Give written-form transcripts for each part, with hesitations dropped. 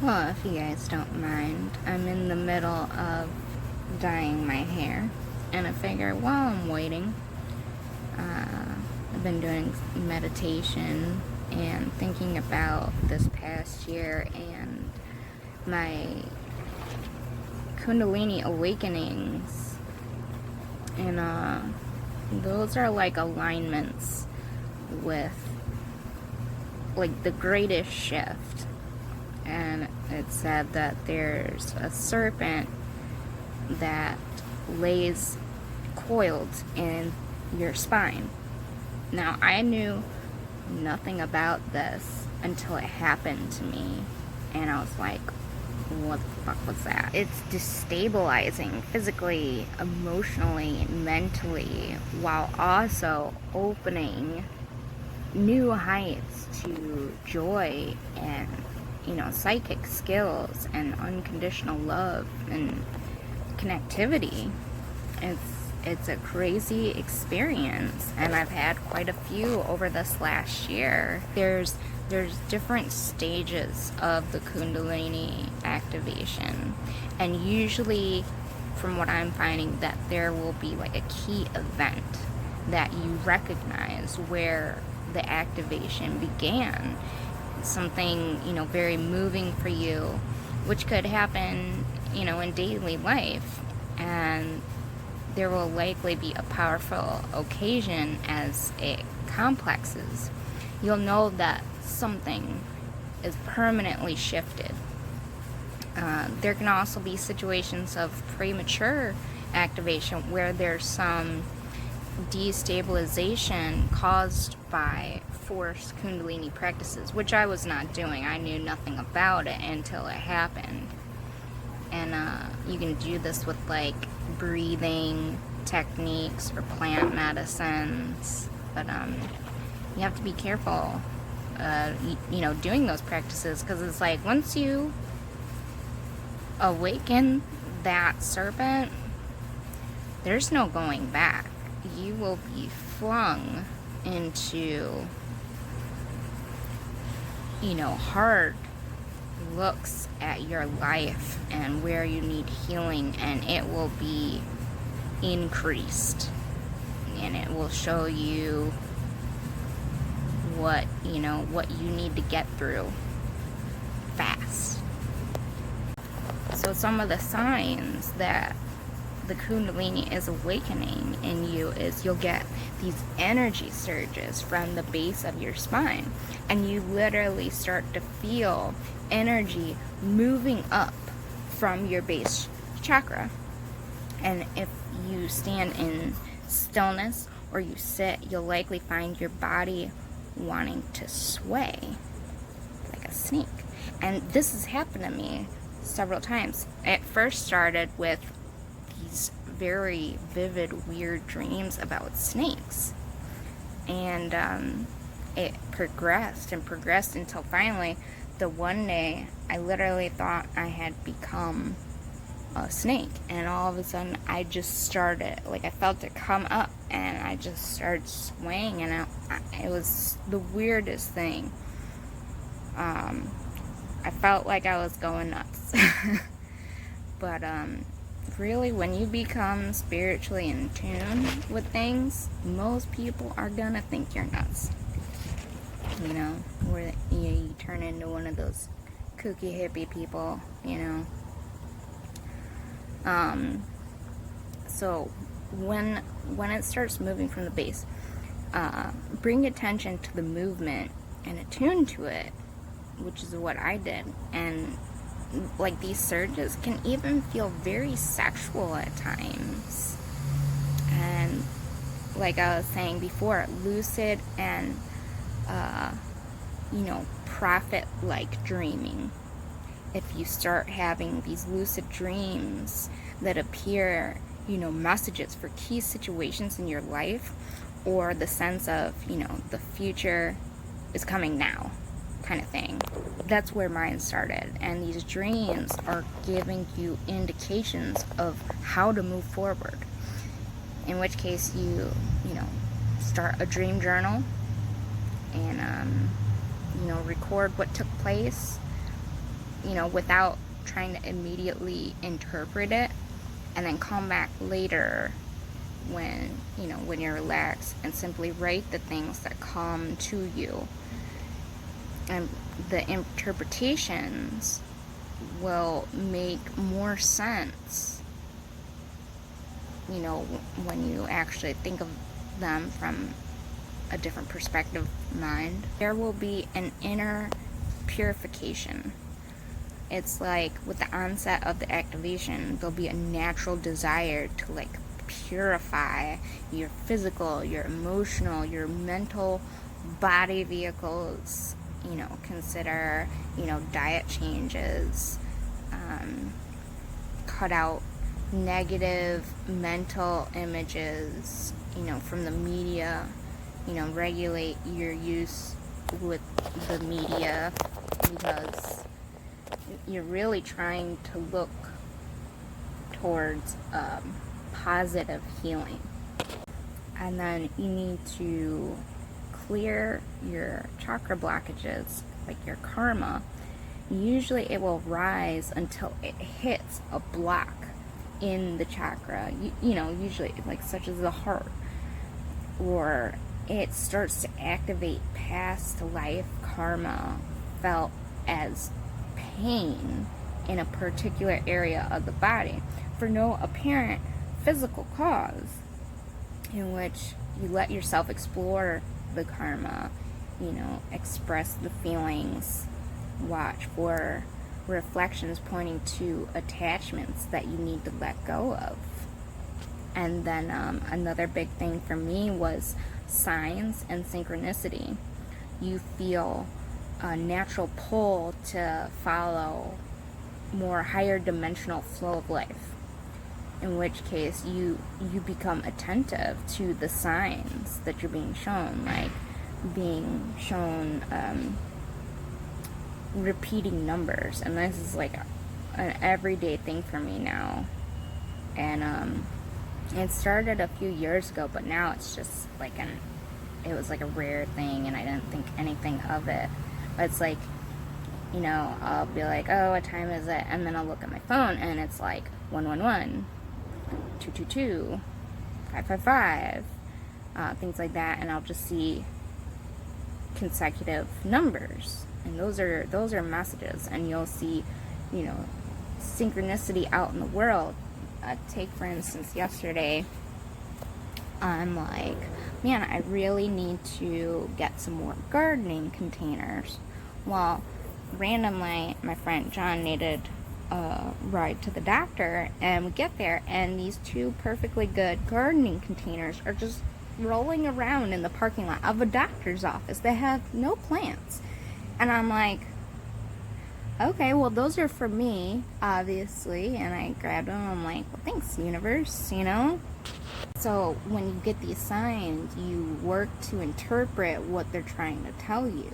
Well, if you guys don't mind, I'm in the middle of dyeing my hair, and I figure while I'm waiting, I've been doing meditation and thinking about this past year and my kundalini awakenings, and those are like alignments with like the greatest shift. And it said that there's a serpent that lays coiled in your spine. Now, I knew nothing about this until it happened to me, and I was like, what the fuck was that? It's destabilizing physically, emotionally, mentally, while also opening new heights to joy and, psychic skills and unconditional love and connectivity. It's a crazy experience, and I've had quite a few over this last year. There's different stages of the kundalini activation, and usually from what I'm finding that there will be like a key event that you recognize where the activation began. Something, very moving for you, which could happen, in daily life, and there will likely be a powerful occasion as it complexes. You'll know that something is permanently shifted. There can also be situations of premature activation where there's some destabilization caused by forced kundalini practices, which I was not doing. I knew nothing about it until it happened. And you can do this with like breathing techniques or plant medicines, but you have to be careful doing those practices, because it's like once you awaken that serpent, there's no going back. You will be flung into hard looks at your life and where you need healing, and it will be increased, and it will show you what you need to get through fast. So some of the signs that the kundalini is awakening in you is you'll get these energy surges from the base of your spine, and you literally start to feel energy moving up from your base chakra. And if you stand in stillness or you sit, you'll likely find your body wanting to sway like a snake. And this has happened to me several times. It first started with these very vivid, weird dreams about snakes, and it progressed and progressed until finally the one day I literally thought I had become a snake, and all of a sudden I just started, like, I felt it come up and I just started swaying, and it was the weirdest thing. I felt like I was going nuts. But really, when you become spiritually in tune with things, most people are gonna think you're nuts. Where you turn into one of those kooky hippie people, So when it starts moving from the base, bring attention to the movement and attune to it, which is what I did. And like, these surges can even feel very sexual at times, and like I was saying before, lucid and prophet-like dreaming. If you start having these lucid dreams that appear, messages for key situations in your life, or the sense of, the future is coming now kind of thing. That's where mine started. And these dreams are giving you indications of how to move forward. In which case you start a dream journal and record what took place, without trying to immediately interpret it, and then come back later when you're relaxed and simply write the things that come to you. And the interpretations will make more sense, when you actually think of them from a different perspective of mind. There will be an inner purification. It's like with the onset of the activation, there'll be a natural desire to like purify your physical, your emotional, your mental body vehicles. Consider, diet changes, cut out negative mental images, from the media, regulate your use with the media, because you're really trying to look towards positive healing. And then you need to clear your chakra blockages, like your karma. Usually it will rise until it hits a block in the chakra, usually like such as the heart, or it starts to activate past life karma felt as pain in a particular area of the body for no apparent physical cause, in which you let yourself explore the karma, express the feelings, watch for reflections pointing to attachments that you need to let go of. And then another big thing for me was signs and synchronicity. You feel a natural pull to follow more higher dimensional flow of life, in which case you become attentive to the signs that you're being shown, like being shown repeating numbers. And this is like an everyday thing for me now. And it started a few years ago, but now it's just like it was like a rare thing, and I didn't think anything of it. But it's like, I'll be like, oh, what time is it? And then I'll look at my phone, and it's like 111, 222, 555, things like that, and I'll just see consecutive numbers, and those are messages. And you'll see, synchronicity out in the world. Take for instance, yesterday, I'm like, man, I really need to get some more gardening containers. Well, randomly, my friend John needed a ride to the doctor, and we get there, and these two perfectly good gardening containers are just rolling around in the parking lot of a doctor's office. They have no plants. And I'm like, okay, well, those are for me, obviously. And I grabbed them. I'm like, well, thanks, universe, So when you get these signs, you work to interpret what they're trying to tell you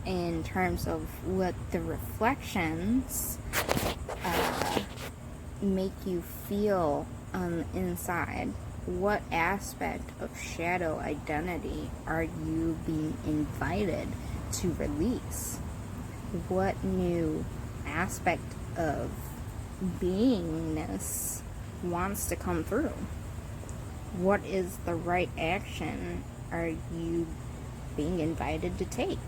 in terms of what the reflections make you feel on the inside. What aspect of shadow identity are you being invited to release? What new aspect of beingness wants to come through? What is the right action are you being invited to take?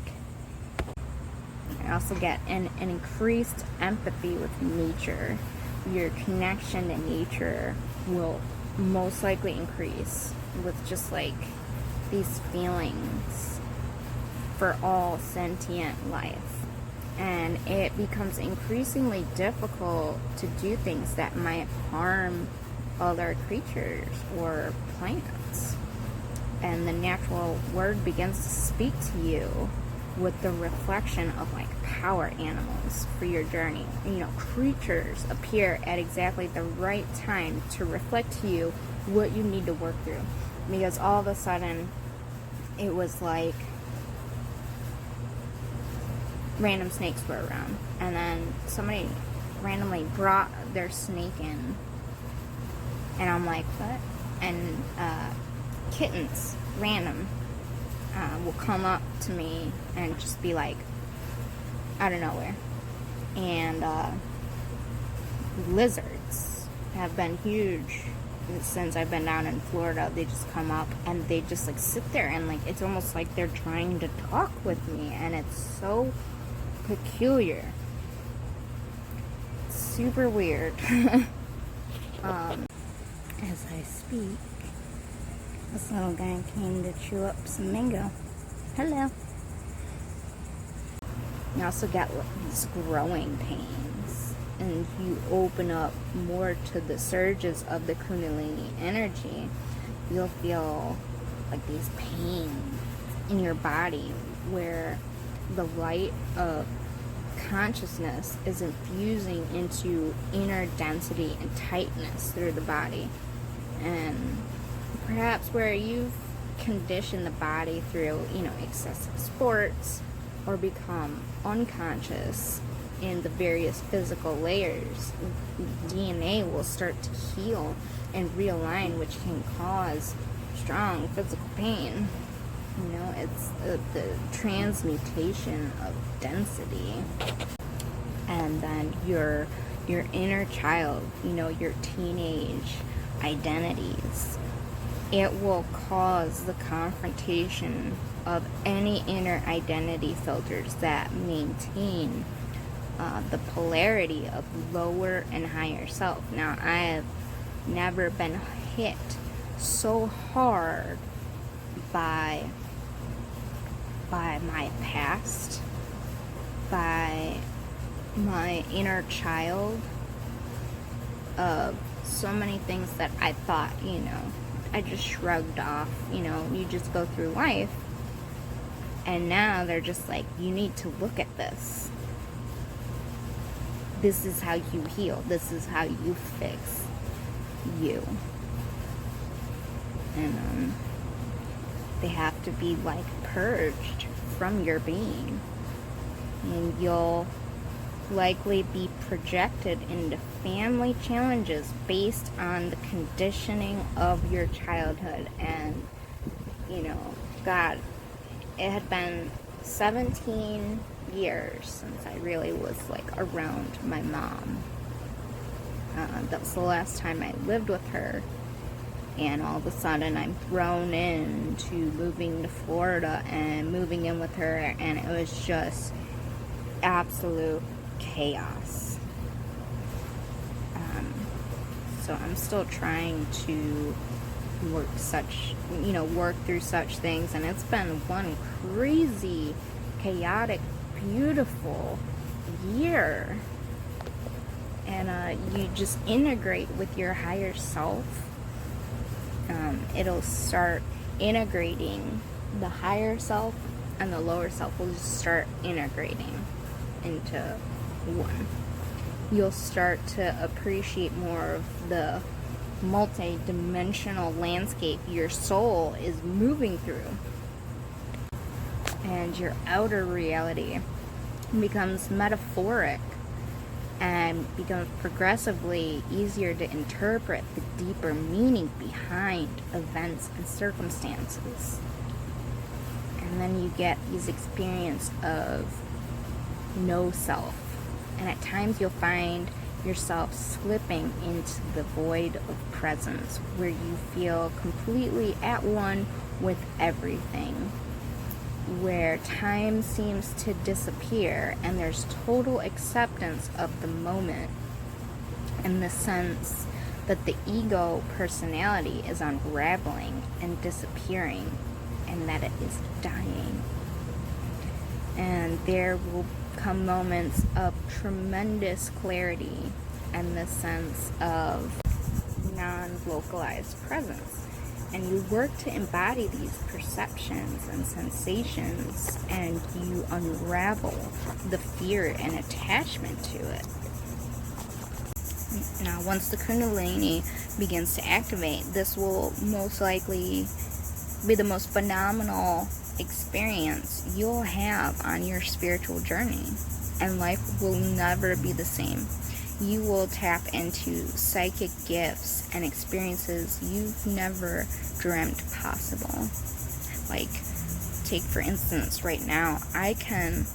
I also get an increased empathy with nature. Your connection to nature will most likely increase with just like these feelings for all sentient life. And it becomes increasingly difficult to do things that might harm other creatures or plants. And the natural word begins to speak to you with the reflection of like power animals for your journey. Creatures appear at exactly the right time to reflect to you what you need to work through. Because all of a sudden, it was like random snakes were around, and then somebody randomly brought their snake in, and I'm like, what? And kittens, random, will come up to me and just be like, out of nowhere, and And lizards have been huge since I've been down in Florida. They just come up and they just like sit there, and like it's almost like they're trying to talk with me, and it's so peculiar. It's super weird. As I speak, this little guy came to chew up some mango. Hello. You also get these growing pains, and you open up more to the surges of the kundalini energy. You'll feel like these pains in your body where the light of consciousness is infusing into inner density and tightness through the body. And perhaps where you've conditioned the body through, excessive sports, or become unconscious in the various physical layers, DNA will start to heal and realign, which can cause strong physical pain. It's the transmutation of density. And then your inner child, your teenage identities, it will cause the confrontation of any inner identity filters that maintain the polarity of lower and higher self. Now, I have never been hit so hard by my past, by my inner child, of so many things that I thought, I just shrugged off. You just go through life, and now they're just like, you need to look at this. This is how you heal. This is how you fix you. And they have to be like purged from your being, and you'll likely be projected into family challenges based on the conditioning of your childhood. And God, it had been 17 years since I really was like around my mom. That was the last time I lived with her. And all of a sudden I'm thrown into moving to Florida and moving in with her, and it was just absolute chaos. So I'm still trying to work through such things, and it's been one crazy, chaotic, beautiful year. And you just integrate with your higher self. It'll start integrating. The higher self and the lower self will just start integrating into one. You'll start to appreciate more of the multi-dimensional landscape your soul is moving through. And your outer reality becomes metaphoric and becomes progressively easier to interpret the deeper meaning behind events and circumstances. And then you get these experiences of no self. And at times you'll find yourself slipping into the void of presence, where you feel completely at one with everything, where time seems to disappear and there's total acceptance of the moment, in the sense that the ego personality is unraveling and disappearing, and that it is dying. And there will come moments of tremendous clarity and the sense of non-localized presence. And you work to embody these perceptions and sensations, and you unravel the fear and attachment to it. Now, once the kundalini begins to activate, this will most likely be the most phenomenal experience you'll have on your spiritual journey, and life will never be the same. You will tap into psychic gifts and experiences you've never dreamt possible. Like, take for instance, right now, I can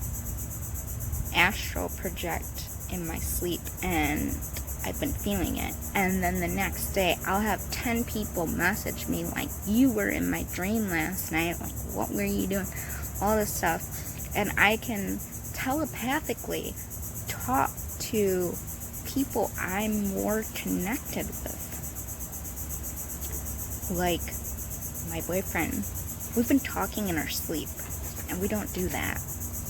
astral project in my sleep, and I've been feeling it. And then the next day, I'll have 10 people message me like, you were in my dream last night, like, what were you doing? All this stuff. And I can telepathically talk to people I'm more connected with. Like my boyfriend. We've been talking in our sleep, and we don't do that.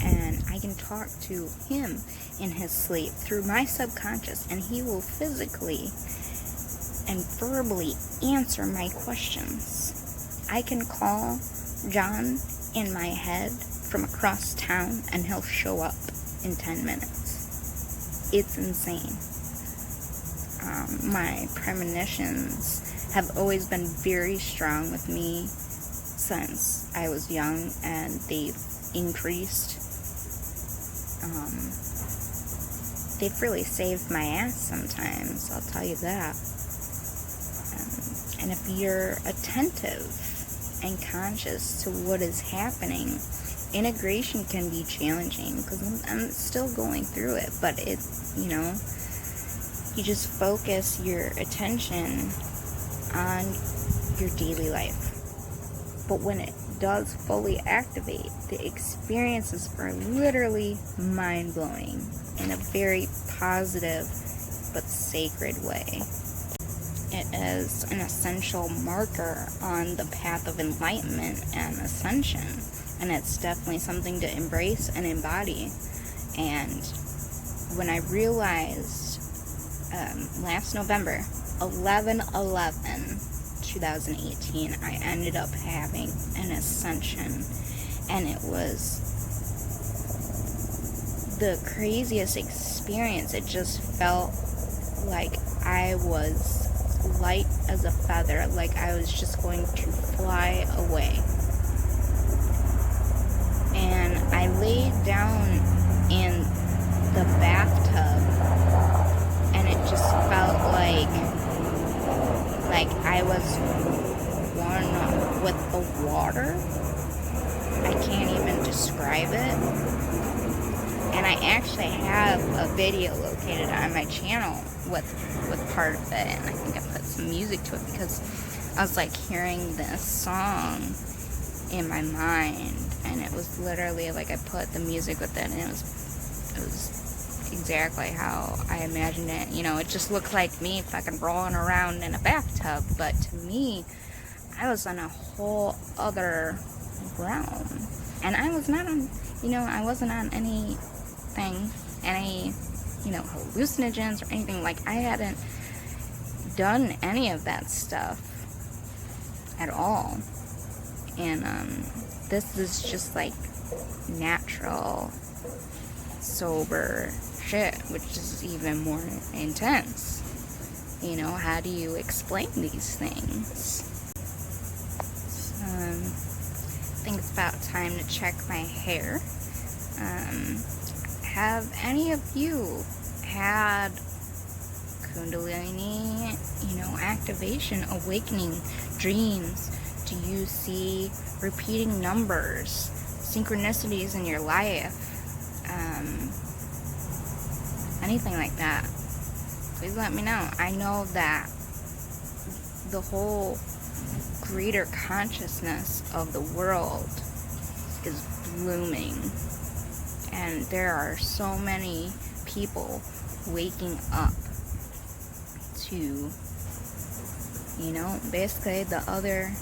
And I can talk to him in his sleep through my subconscious, and he will physically and verbally answer my questions. I can call John in my head from across town, and he'll show up in 10 minutes. It's insane. My premonitions have always been very strong with me since I was young, and they've increased. They've really saved my ass sometimes, I'll tell you that. And if you're attentive and conscious to what is happening, integration can be challenging, because I'm still going through it, but it, you just focus your attention on your daily life. But when it does fully activate, the experiences are literally mind-blowing in a very positive but sacred way. It is an essential marker on the path of enlightenment and ascension, and it's definitely something to embrace and embody. And when I realized last November, 11/11/2018, I ended up having an ascension, and it was the craziest experience. It just felt like I was light as a feather, like I was just going to fly away. And I laid down in the bathtub, and it just felt like I was one with the water. I can't even describe it. And I actually have a video located on my channel with part of it, and I think I put some music to it because I was like hearing this song in my mind, and it was literally like I put the music with it, and it was exactly how I imagined it. It just looked like me fucking rolling around in a bathtub, but to me, I was on a whole other realm. And I was not on, I wasn't on any hallucinogens or anything. Like, I hadn't done any of that stuff at all. And this is just like natural, sober shit, which is even more intense. How do you explain these things? I think it's about time to check my hair. Have any of you had kundalini, activation, awakening, dreams? Do you see repeating numbers, synchronicities in your life? Anything like that? Please let me know. I know that the whole greater consciousness of the world is blooming, and there are so many people waking up to, basically the other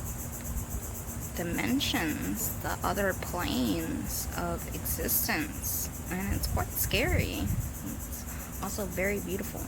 dimensions, the other planes of existence, and it's quite scary. It's also very beautiful.